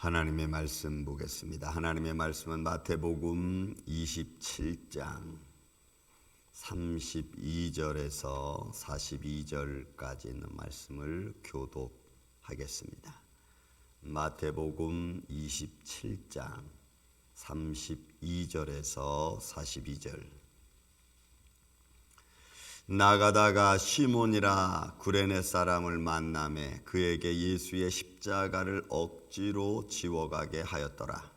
하나님의 말씀 보겠습니다. 하나님의 말씀은 마태복음 27장 32절에서 42절까지 있는 말씀을 교독하겠습니다. 마태복음 27장 32절에서 42절. 나가다가 시몬이라 구레네 사람을 만나매 그에게 예수의 십자가를 억지로 지워가게 하였더라.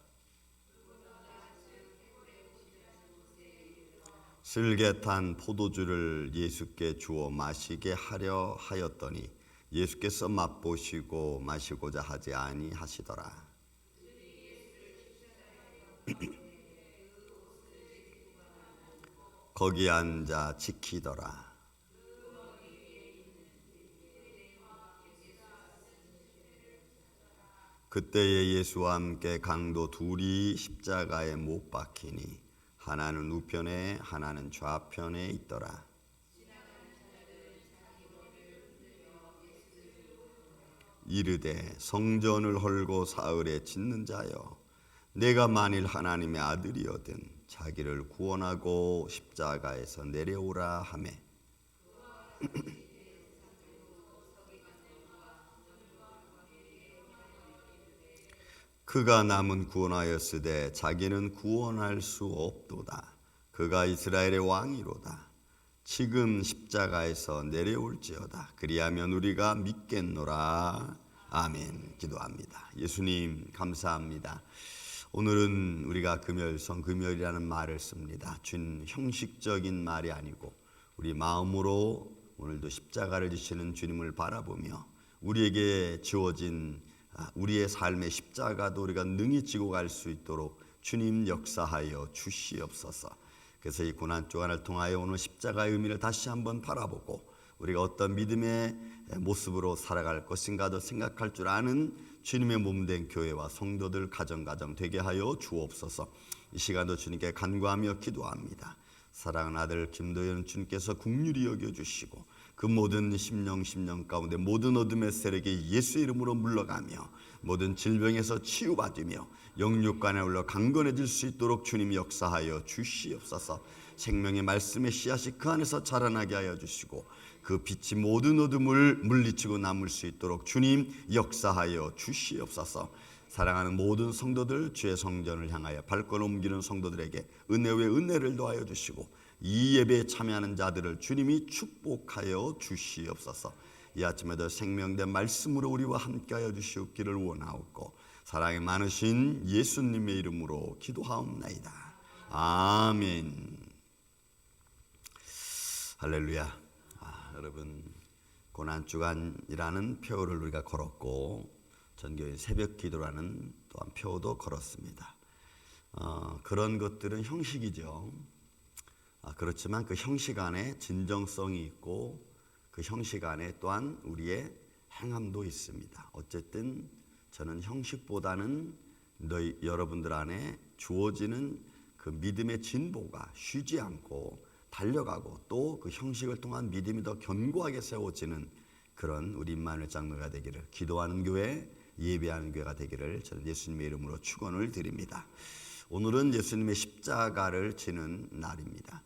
슬게 탄 포도주를 예수께 주어 마시게 하려 하였더니 예수께서 맛보시고 마시고자 하지 아니하시더라. 거기 앉아 지키더라. 그때에 예수와 함께 강도 둘이 십자가에 못 박히니 하나는 우편에 하나는 좌편에 있더라. 이르되 성전을 헐고 사흘에 짓는 자여, 내가 만일 하나님의 아들이거든 자기를 구원하고 십자가에서 내려오라 하매 그가 남은 구원하였으되 자기는 구원할 수 없도다. 그가 이스라엘의 왕이로다. 지금 십자가에서 내려올지어다. 그리하면 우리가 믿겠노라. 아멘. 기도합니다. 예수님 감사합니다. 오늘은 우리가 금요일성 금요일이라는 말을 씁니다. 준 형식적인 말이 아니고 우리 마음으로 오늘도 십자가를 지시는 주님을 바라보며 우리에게 주어진 우리의 삶의 십자가도 우리가 능히 지고 갈 수 있도록 주님 역사하여 주시옵소서. 그래서 이 고난 주간을 통하여 오늘 십자가의 의미를 다시 한번 바라보고 우리가 어떤 믿음의 모습으로 살아갈 것인가도 생각할 줄 아는 주님의 몸된 교회와 성도들 가정 되게 하여 주옵소서. 이 시간도 주님께 간구하며 기도합니다. 사랑하는 아들 김도현 주님께서 긍휼히 여겨주시고 그 모든 심령 가운데 모든 어둠의 세력이 예수의 이름으로 물러가며 모든 질병에서 치유받으며 영육간에 올라 강건해질 수 있도록 주님 역사하여 주시옵소서. 생명의 말씀의 씨앗이 그 안에서 자라나게 하여 주시고 그 빛이 모든 어둠을 물리치고 남을 수 있도록 주님 역사하여 주시옵소서. 사랑하는 모든 성도들 주의 성전을 향하여 발걸음 옮기는 성도들에게 은혜 위에 은혜를 더하여 주시고 이 예배에 참여하는 자들을 주님이 축복하여 주시옵소서. 이 아침에도 생명된 말씀으로 우리와 함께하여 주시옵기를 원하옵고 사랑이 많으신 예수님의 이름으로 기도하옵나이다. 아멘. 할렐루야. 여러분, 고난주간이라는 표를 우리가 걸었고 전교인 새벽기도라는 또한 표도 걸었습니다. 그런 것들은 형식이죠. 그렇지만 그 형식 안에 진정성이 있고 그 형식 안에 또한 우리의 행함도 있습니다. 어쨌든 저는 형식보다는 여러분들 안에 주어지는 그 믿음의 진보가 쉬지 않고 달려가고 또 그 형식을 통한 믿음이 더 견고하게 세워지는 그런 우리 임마누엘 장로가 되기를, 기도하는 교회, 예배하는 교회가 되기를 저는 예수님의 이름으로 축원을 드립니다. 오늘은 예수님의 십자가를 지는 날입니다.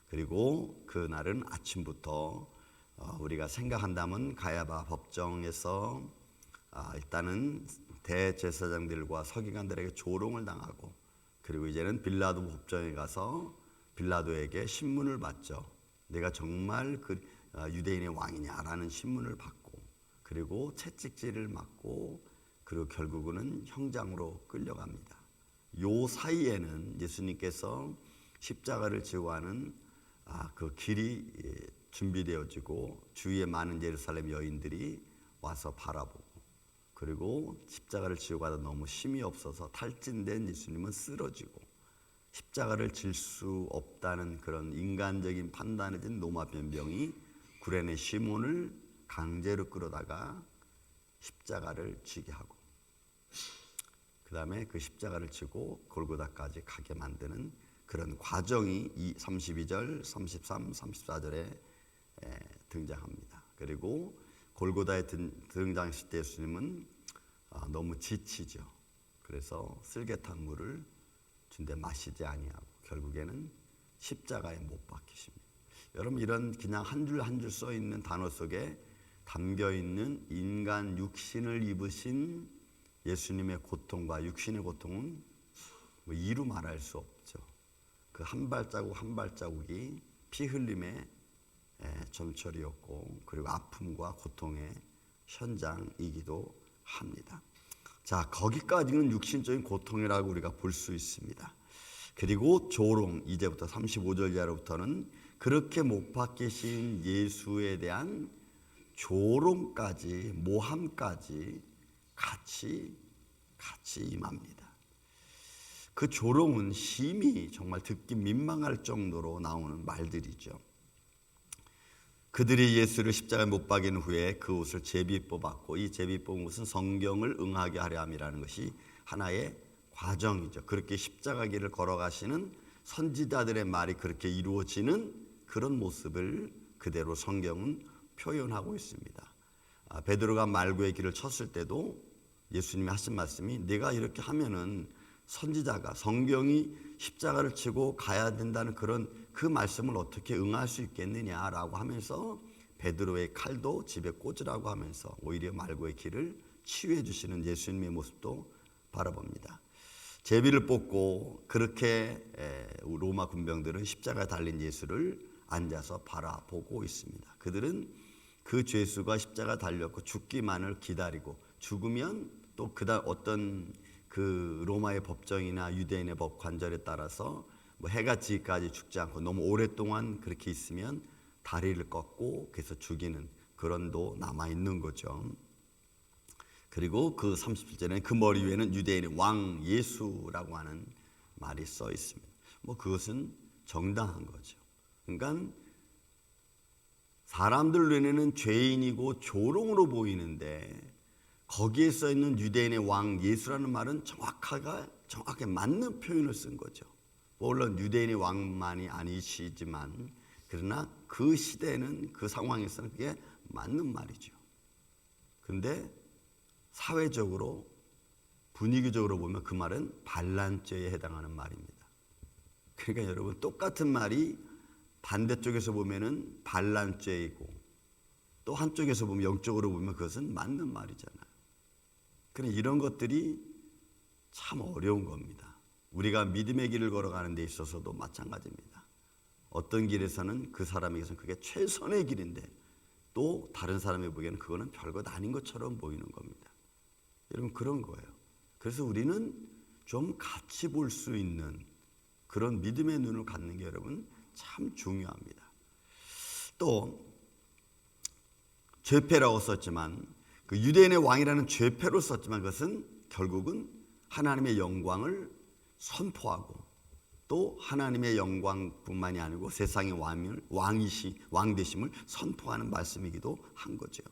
그리고 그 날은 아침부터 우리가 생각한다면 가야바 법정에서 일단은 대제사장들과 서기관들에게 조롱을 당하고 그리고 이제는 빌라도 법정에 가서 빌라도에게 신문을 받죠. 내가 정말 그 유대인의 왕이냐라는 신문을 받고 그리고 채찍질을 맞고 그리고 결국은 형장으로 끌려갑니다. 요 사이에는 예수님께서 십자가를 지고 가는 그 길이 준비되어지고 주위에 많은 예루살렘 여인들이 와서 바라보고 그리고 십자가를 지고 가다 너무 힘이 없어서 탈진된 예수님은 쓰러지고 십자가를 질 수 없다는 그런 인간적인 판단에 든 로마 변병이 구레네 시몬을 강제로 끌어다가 십자가를 지게 하고 그 다음에 그 십자가를 지고 골고다까지 가게 만드는 그런 과정이 이 32절, 33, 34절에 등장합니다. 그리고 골고다에 등장했을 때 예수님은 너무 지치죠. 그래서 쓸개탄 물을 준대 마시지 아니하고 결국에는 십자가에 못 박히십니다. 여러분, 이런 그냥 한 줄 한 줄 써 있는 단어 속에 담겨 있는 인간 육신을 입으신 예수님의 고통과 육신의 고통은 뭐 이루 말할 수 없죠. 그 한 발자국 한 발자국이 피 흘림의 점철이었고, 그리고 아픔과 고통의 현장이기도 합니다. 자, 거기까지는 육신적인 고통이라고 우리가 볼 수 있습니다. 그리고 조롱, 이제부터 35절 이하로부터는 그렇게 못 박히신 예수에 대한 조롱까지, 모함까지 같이 임합니다. 그 조롱은 심히 정말 듣기 민망할 정도로 나오는 말들이죠. 그들이 예수를 십자가에 못 박인 후에 그 옷을 제비 뽑았고, 이 제비 뽑은 옷은 성경을 응하게 하려 함이라는 것이 하나의 과정이죠. 그렇게 십자가길을 걸어가시는 선지자들의 말이 그렇게 이루어지는 그런 모습을 그대로 성경은 표현하고 있습니다. 베드로가 말고의 길을 쳤을 때도 예수님이 하신 말씀이, 네가 이렇게 하면은 선지자가 성경이 십자가를 치고 가야 된다는 그런 그 말씀을 어떻게 응할 수 있겠느냐라고 하면서 베드로의 칼도 집에 꽂으라고 하면서 오히려 말고의 길을 치유해 주시는 예수님의 모습도 바라봅니다. 제비를 뽑고 그렇게 로마 군병들은 십자가에 달린 예수를 앉아서 바라보고 있습니다. 그들은 그 죄수가 십자가 달렸고 죽기만을 기다리고, 죽으면 또 그다음 어떤 그 로마의 법정이나 유대인의 법 관절에 따라서 뭐 해가 지기까지 죽지 않고 너무 오랫동안 그렇게 있으면 다리를 꺾고 그래서 죽이는 그런 도 남아 있는 거죠. 그리고 그 37절에는 그 머리 위에는 유대인의 왕 예수라고 하는 말이 써 있습니다. 뭐 그것은 정당한 거죠. 그러니까 사람들 눈에는 죄인이고 조롱으로 보이는데, 거기에 써 있는 유대인의 왕 예수라는 말은 정확하게 맞는 표현을 쓴 거죠. 물론 유대인의 왕만이 아니시지만, 그러나 그 시대에는, 그 상황에서는 그게 맞는 말이죠. 그런데 사회적으로, 분위기적으로 보면 그 말은 반란죄에 해당하는 말입니다. 그러니까 여러분, 똑같은 말이 반대쪽에서 보면은 반란죄이고, 또 한쪽에서 보면 영적으로 보면 그것은 맞는 말이잖아요. 그러나 이런 것들이 참 어려운 겁니다. 우리가 믿음의 길을 걸어가는 데 있어서도 마찬가지입니다. 어떤 길에서는 그 사람에게서는 그게 최선의 길인데, 또 다른 사람이 보기에는 그거는 별것 아닌 것처럼 보이는 겁니다. 여러분, 그런 거예요. 그래서 우리는 좀 같이 볼 수 있는 그런 믿음의 눈을 갖는 게 여러분 참 중요합니다. 또 죄패라고 썼지만, 그 유대인의 왕이라는 죄패로 썼지만, 그것은 결국은 하나님의 영광을 선포하고, 또 하나님의 영광뿐만이 아니고 세상의 왕 되심을 선포하는 말씀이기도 한 거죠.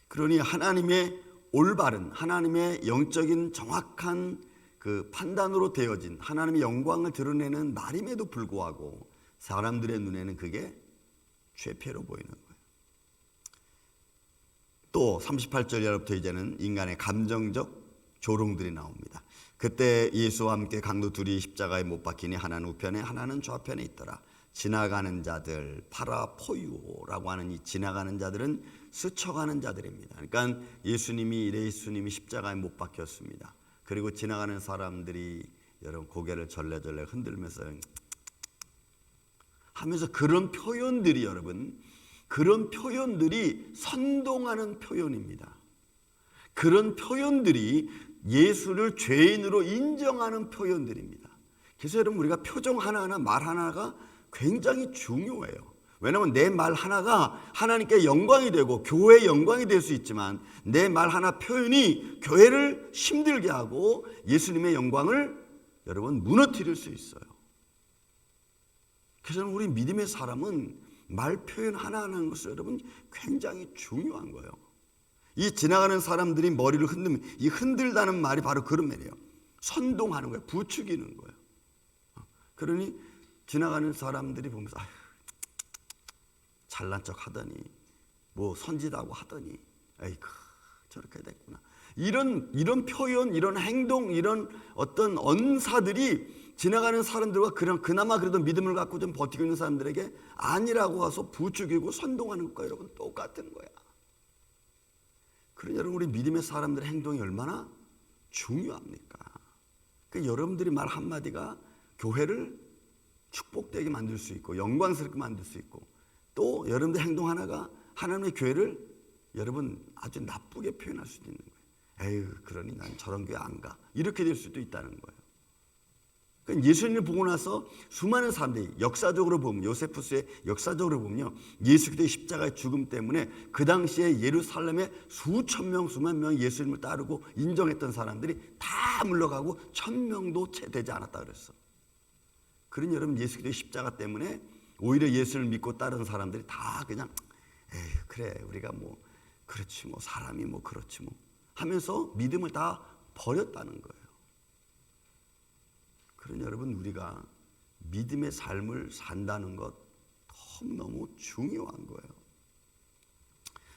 그러니 하나님의 올바른, 하나님의 영적인 정확한 그 판단으로 되어진 하나님의 영광을 드러내는 말임에도 불구하고 사람들의 눈에는 그게 죄패로 보이는 거예요. 또 38절 이하부터 이제는 인간의 감정적 조롱들이 나옵니다. 그때 예수와 함께 강도 둘이 십자가에 못 박히니 하나는 우편에 하나는 좌편에 있더라. 지나가는 자들, 파라포유라고 하는 이 지나가는 자들은 스쳐가는 자들입니다. 그러니까 예수님이 십자가에 못 박혔습니다. 그리고 지나가는 사람들이 여러분 고개를 절레절레 흔들면서 하면서 그런 표현들이, 여러분, 그런 표현들이 선동하는 표현입니다. 그런 표현들이 예수를 죄인으로 인정하는 표현들입니다. 그래서 여러분, 우리가 표정 하나하나, 말 하나가 굉장히 중요해요. 왜냐하면 내 말 하나가 하나님께 영광이 되고 교회의 영광이 될 수 있지만, 내 말 하나 표현이 교회를 힘들게 하고 예수님의 영광을 여러분 무너뜨릴 수 있어요. 그래서 우리 믿음의 사람은 말 표현 하나하나는 것을 여러분 굉장히 중요한 거예요. 이 지나가는 사람들이 머리를 흔들면, 이 흔들다는 말이 바로 그런 말이에요. 선동하는 거예요. 부추기는 거예요. 그러니 지나가는 사람들이 보면서 아휴, 잘난 척 하더니, 뭐 선지다고 하더니, 에이그 저렇게 됐구나. 이런 표현, 이런 행동, 이런 어떤 언사들이 지나가는 사람들과 그나마 그래도 믿음을 갖고 좀 버티고 있는 사람들에게 아니라고 와서 부추기고 선동하는 것과 여러분 똑같은 거야. 그러니 여러분, 우리 믿음의 사람들의 행동이 얼마나 중요합니까? 그러니까 여러분들이 말 한마디가 교회를 축복되게 만들 수 있고 영광스럽게 만들 수 있고, 또 여러분들 행동 하나가 하나님의 교회를 여러분 아주 나쁘게 표현할 수도 있는 거예요. 에휴, 그러니 난 저런 교회 안 가, 이렇게 될 수도 있다는 거예요. 그러니까 예수님을 보고 나서 수많은 사람들이 역사적으로 보면, 요세푸스의 역사적으로 보면요, 예수 그리스도의 십자가의 죽음 때문에 그 당시에 예루살렘에 수천 명 수만 명 예수님을 따르고 인정했던 사람들이 다 물러가고 1000명도 채 되지 않았다 그랬어. 그러니 여러분, 예수 그리스도의 십자가 때문에 오히려 예수를 믿고 따르는 사람들이 다 그냥 에휴, 그래 우리가 뭐 그렇지 뭐 사람이 뭐 그렇지 뭐 하면서 믿음을 다 버렸다는 거예요. 그러니 여러분, 우리가 믿음의 삶을 산다는 것 너무너무 중요한 거예요.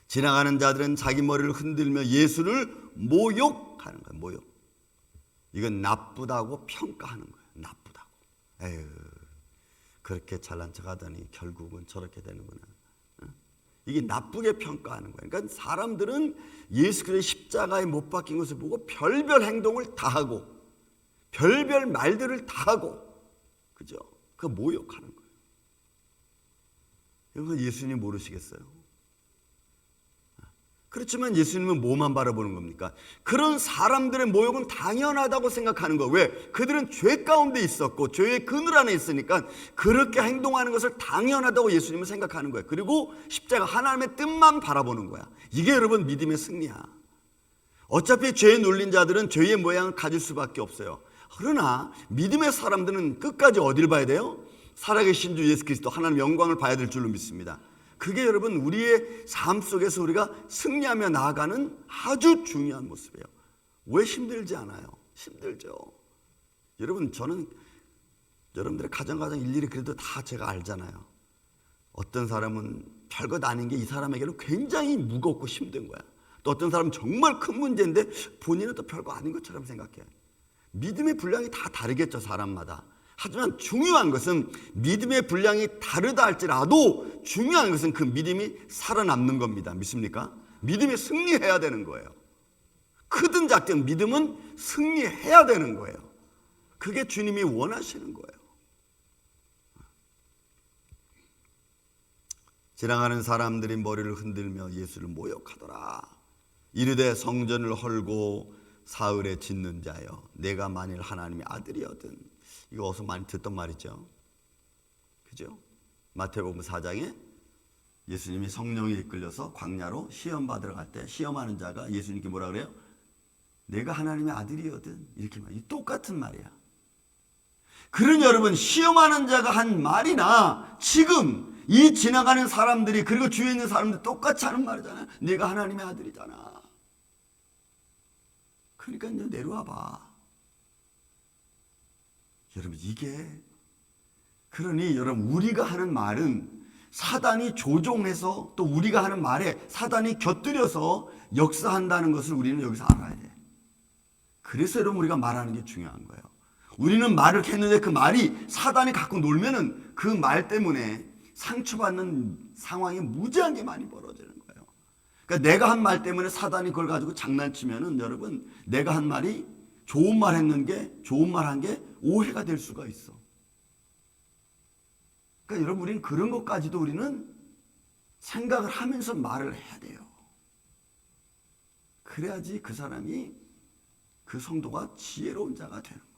지나가는 자들은 자기 머리를 흔들며 예수를 모욕하는 거예요. 모욕. 이건 나쁘다고 평가하는 거예요. 나쁘다고. 에휴, 그렇게 잘난 척하더니 결국은 저렇게 되는구나. 이게 나쁘게 평가하는 거예요. 그러니까 사람들은 예수 그리스도의 십자가에 못 박힌 것을 보고 별별 행동을 다 하고 별별 말들을 다 하고, 그죠? 그 모욕하는 거예요. 여러분, 예수님 모르시겠어요? 그렇지만 예수님은 뭐만 바라보는 겁니까? 그런 사람들의 모욕은 당연하다고 생각하는 거예요. 왜? 그들은 죄 가운데 있었고 죄의 그늘 안에 있으니까 그렇게 행동하는 것을 당연하다고 예수님은 생각하는 거예요. 그리고 십자가 하나님의 뜻만 바라보는 거야. 이게 여러분 믿음의 승리야. 어차피 죄에 눌린 자들은 죄의 모양을 가질 수밖에 없어요. 그러나 믿음의 사람들은 끝까지 어딜 봐야 돼요? 살아계신 주 예수 그리스도 하나님 영광을 봐야 될 줄로 믿습니다. 그게 여러분 우리의 삶 속에서 우리가 승리하며 나아가는 아주 중요한 모습이에요. 왜 힘들지 않아요? 힘들죠. 여러분, 저는 여러분들의 가정 일일이 그래도 다 제가 알잖아요. 어떤 사람은 별것 아닌 게 이 사람에게는 굉장히 무겁고 힘든 거야. 또 어떤 사람은 정말 큰 문제인데 본인은 또 별거 아닌 것처럼 생각해요. 믿음의 분량이 다 다르겠죠, 사람마다. 하지만 중요한 것은 믿음의 분량이 다르다 할지라도 중요한 것은 그 믿음이 살아남는 겁니다. 믿습니까? 믿음이 승리해야 되는 거예요. 크든 작든 믿음은 승리해야 되는 거예요. 그게 주님이 원하시는 거예요. 지나가는 사람들이 머리를 흔들며 예수를 모욕하더라. 이르되 성전을 헐고 사흘에 짓는 자여, 내가 만일 하나님의 아들이거든. 이거 어서 많이 듣던 말이죠. 그죠? 마태복음 4장에 예수님이 성령에 이끌려서 광야로 시험 받으러 갈 때 시험하는 자가 예수님께 뭐라 그래요? 내가 하나님의 아들이거든. 이렇게 말해요. 똑같은 말이야. 그러니 여러분, 시험하는 자가 한 말이나 지금 이 지나가는 사람들이 그리고 주위에 있는 사람들 똑같이 하는 말이잖아요. 내가 하나님의 아들이잖아. 그러니까 이제 내려와 봐. 여러분, 이게 그러니 여러분, 우리가 하는 말은 사단이 조종해서 또 우리가 하는 말에 사단이 곁들여서 역사한다는 것을 우리는 여기서 알아야 돼. 그래서 여러분, 우리가 말하는 게 중요한 거예요. 우리는 말을 했는데 그 말이 사단이 갖고 놀면은 그 말 때문에 상처받는 상황이 무지하게 많이 벌어지는 거예요. 그러니까 내가 한 말 때문에 사단이 그걸 가지고 장난치면은 여러분, 내가 한 말이 좋은 말 했는 게, 좋은 말 한 게 오해가 될 수가 있어. 그러니까 여러분, 우리는 그런 것까지도 우리는 생각을 하면서 말을 해야 돼요. 그래야지 그 사람이, 그 성도가 지혜로운 자가 되는 거예요.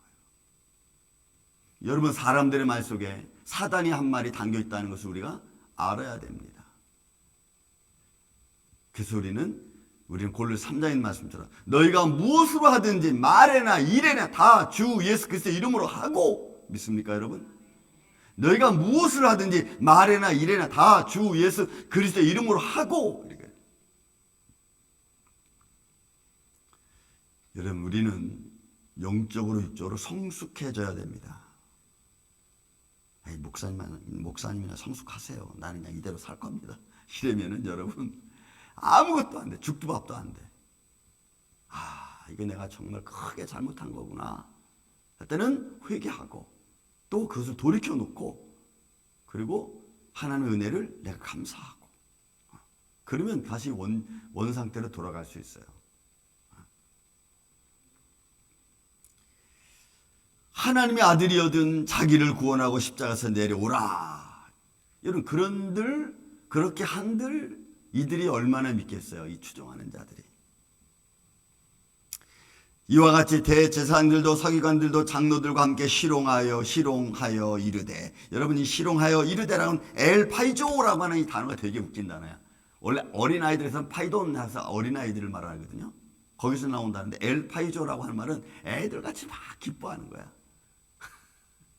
여러분, 사람들의 말 속에 사단이 한 말이 담겨 있다는 것을 우리가 알아야 됩니다. 그래서 우리는 골로새 3장의 말씀처럼 너희가 무엇으로 하든지 말에나 일에나 다 주 예수 그리스도의 이름으로 하고, 믿습니까 여러분? 너희가 무엇을 하든지 말에나 일에나 다 주 예수 그리스도의 이름으로 하고. 이렇게. 여러분, 우리는 영적으로 육적으로 성숙해져야 됩니다. 목사님이나 성숙하세요. 나는 그냥 이대로 살 겁니다. 이러면은 여러분 아무것도 안 돼. 죽도 밥도 안 돼. 이거 내가 정말 크게 잘못한 거구나 할 때는 회개하고 또 그것을 돌이켜 놓고 그리고 하나님의 은혜를 내가 감사하고 그러면 다시 원 상태로 돌아갈 수 있어요. 하나님의 아들이어든 자기를 구원하고 십자가에서 내려오라. 여러분 그렇게 한들 이들이 얼마나 믿겠어요? 이 추종하는 자들이. 이와 같이 대제사장들도 서기관들도 장로들과 함께 시롱하여 이르되. 여러분 이 시롱하여 이르되라는 엘파이조라고 하는 이 단어가 되게 웃긴 단어야. 원래 어린아이들에서는 파이돈 해서 어린아이들을 말하거든요. 거기서 나온다는데 엘파이조라고 하는 말은 애들같이 막 기뻐하는 거야.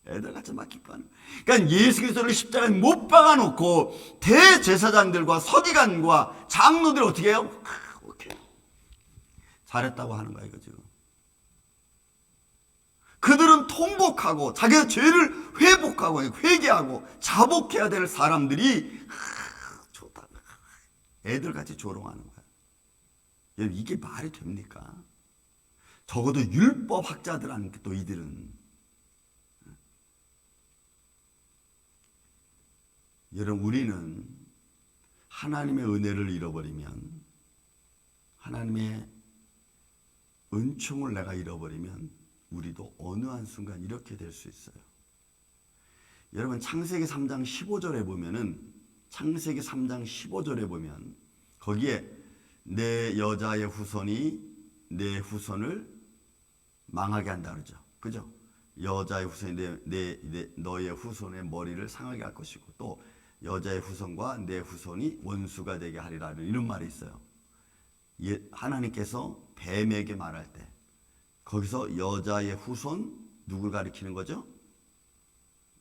애들같이 막 기뻐하는 거야. 그러니까 예수 그리스도를 십자가에 못 박아놓고 대제사장들과 서기관과 장로들 어떻게 해요? 오케이. 잘했다고 하는 거야 이거 지금. 그들은 통곡하고 자기의 죄를 회복하고 회개하고 자복해야 될 사람들이 좋다. 애들같이 조롱하는 거야. 여러분 이게 말이 됩니까? 적어도 율법 학자들한테 또 이들은 여러분 우리는 하나님의 은혜를 잃어버리면 하나님의 은총을 내가 잃어버리면 우리도 어느 한순간 이렇게 될 수 있어요. 여러분 창세기 3장 15절에 보면은 창세기 3장 15절에 보면 거기에 내 여자의 후손이 내 후손을 망하게 한다 그러죠. 그죠? 여자의 후손이 너의 후손의 머리를 상하게 할 것이고 또 여자의 후손과 내 후손이 원수가 되게 하리라 이런 말이 있어요. 하나님께서 뱀에게 말할 때 거기서 여자의 후손 누굴 가리키는 거죠?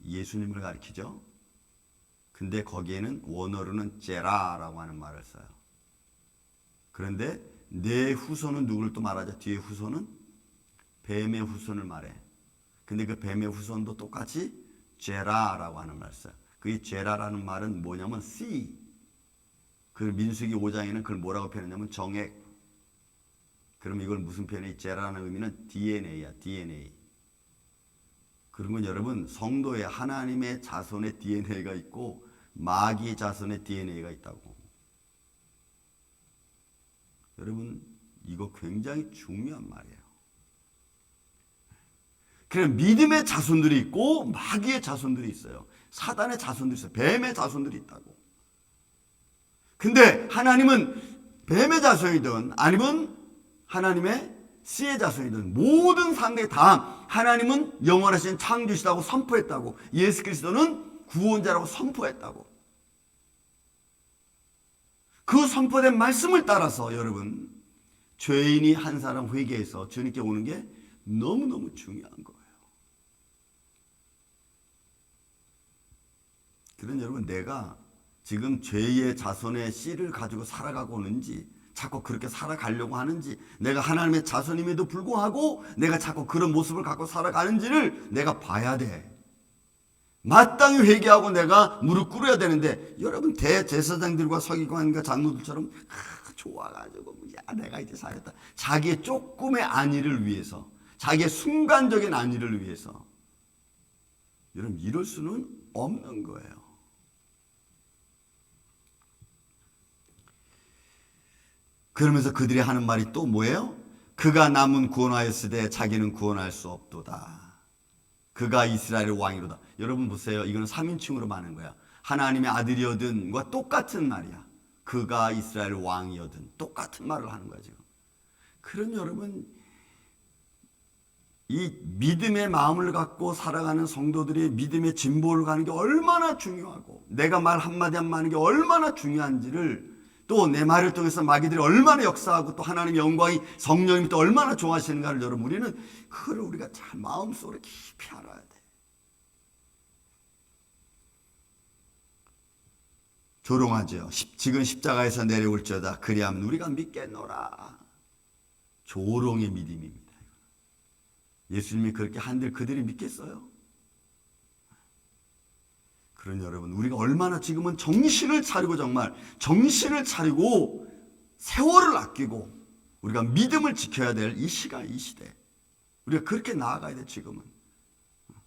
예수님을 가리키죠. 근데 거기에는 원어로는 제라라고 하는 말을 써요. 그런데 내 후손은 누구를 또 말하죠? 뒤에 후손은 뱀의 후손을 말해. 근데 그 뱀의 후손도 똑같이 제라라고 하는 말을 써요. 그 제라라는 말은 뭐냐면 씨. 그 민수기 5장에는 그걸 뭐라고 표현했냐면 정액. 그럼 이걸 무슨 표현이 제라라는 의미는 DNA야. DNA. 그러면 여러분 성도의 하나님의 자손의 DNA가 있고 마귀 자손의 DNA가 있다고. 여러분 이거 굉장히 중요한 말이에요. 그럼 믿음의 자손들이 있고 마귀의 자손들이 있어요. 사단의 자손들이 있어요. 뱀의 자손들이 있다고. 근데 하나님은 뱀의 자손이든 아니면 하나님의 씨의 자손이든 모든 상대에 다 하나님은 영원하신 창조시다고 선포했다고. 예수 그리스도는 구원자라고 선포했다고. 그 선포된 말씀을 따라서 여러분 죄인이 한 사람 회개해서 주님께 오는 게 너무너무 중요한 거예요. 그런 여러분 내가 지금 죄의 자손의 씨를 가지고 살아가고 오는지 자꾸 그렇게 살아가려고 하는지 내가 하나님의 자손임에도 불구하고 내가 자꾸 그런 모습을 갖고 살아가는지를 내가 봐야 돼. 마땅히 회개하고 내가 무릎 꿇어야 되는데 여러분 대제사장들과 서기관과 장로들처럼 좋아가지고 야 내가 이제 살았다. 자기의 조금의 안위를 위해서 자기의 순간적인 안위를 위해서 여러분 이럴 수는 없는 거예요. 그러면서 그들이 하는 말이 또 뭐예요? 그가 남은 구원하였으되 자기는 구원할 수 없도다. 그가 이스라엘의 왕이로다. 여러분 보세요. 이거는 3인칭으로 말하는 거야. 하나님의 아들이어든과 똑같은 말이야. 그가 이스라엘 왕이어든 똑같은 말을 하는 거야 지금. 그럼 여러분 이 믿음의 마음을 갖고 살아가는 성도들이 믿음의 진보를 가는 게 얼마나 중요하고 내가 말 한마디 한마디 하는 게 얼마나 중요한지를 또 내 말을 통해서 마귀들이 얼마나 역사하고 또 하나님의 영광이 성령님이 또 얼마나 좋아하시는가를 여러분 우리는 그걸 우리가 잘 마음속으로 깊이 알아야 돼. 조롱하죠. 지금 십자가에서 내려올지어다. 그리하면 우리가 믿겠노라. 조롱의 믿음입니다. 예수님이 그렇게 한들 그들이 믿겠어요? 그런 여러분 우리가 얼마나 지금은 정신을 차리고 정말 정신을 차리고 세월을 아끼고 우리가 믿음을 지켜야 될 이 시간, 이 시대. 우리가 그렇게 나아가야 돼. 지금은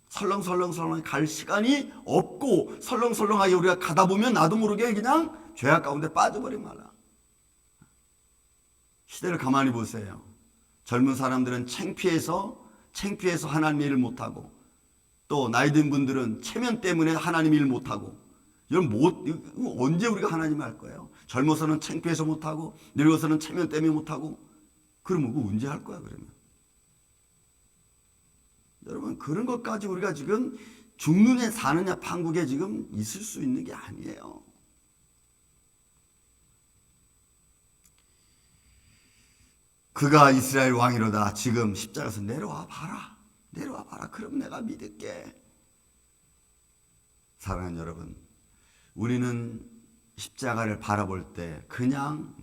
설렁설렁 갈 시간이 없고, 설렁설렁하게 우리가 가다 보면 나도 모르게 그냥 죄악 가운데 빠져버리면 말라. 시대를 가만히 보세요. 젊은 사람들은 창피해서 하나님 일 못하고, 또 나이 든 분들은 체면 때문에 하나님 일 못하고. 여러분, 언제 우리가 하나님 할 거예요? 젊어서는 창피해서 못하고, 늙어서는 체면 때문에 못하고. 그러면 그거 언제 할 거야, 그러면? 여러분, 그런 것까지 우리가 지금 죽느냐 사느냐 판국에 지금 있을 수 있는 게 아니에요. 그가 이스라엘 왕이로다. 지금 십자가에서 내려와 봐라. 그럼 내가 믿을게. 사랑하는 여러분, 우리는 십자가를 바라볼 때 그냥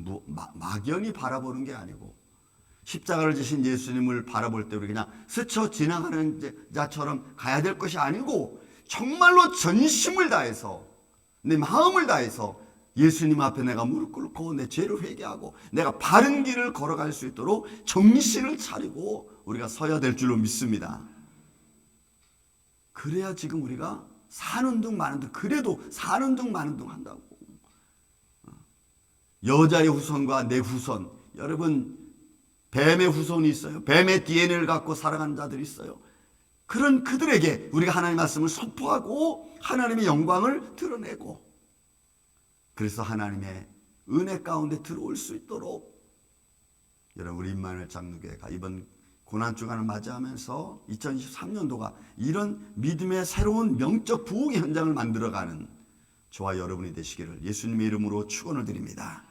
막연히 바라보는 게 아니고, 십자가를 지신 예수님을 바라볼 때 우리 그냥 스쳐 지나가는 자처럼 가야 될 것이 아니고, 정말로 전심을 다해서, 내 마음을 다해서 예수님 앞에 내가 무릎 꿇고 내 죄를 회개하고 내가 바른 길을 걸어갈 수 있도록 정신을 차리고 우리가 서야 될 줄로 믿습니다. 그래야 지금 우리가 사는 둥 마는 둥, 그래도 사는 둥 마는 둥 한다고. 여자의 후손과 내 후손, 여러분, 뱀의 후손이 있어요. 뱀의 DNA를 갖고 살아가는 자들이 있어요. 그런 그들에게 우리가 하나님의 말씀을 선포하고 하나님의 영광을 드러내고, 그래서 하나님의 은혜 가운데 들어올 수 있도록, 여러분, 우리 임마누엘 장로교회가 이번 고난주간을 맞이하면서 2023년도가 이런 믿음의 새로운 명적 부흥의 현장을 만들어가는 저와 여러분이 되시기를 예수님의 이름으로 축원을 드립니다.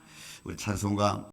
우리 찬송가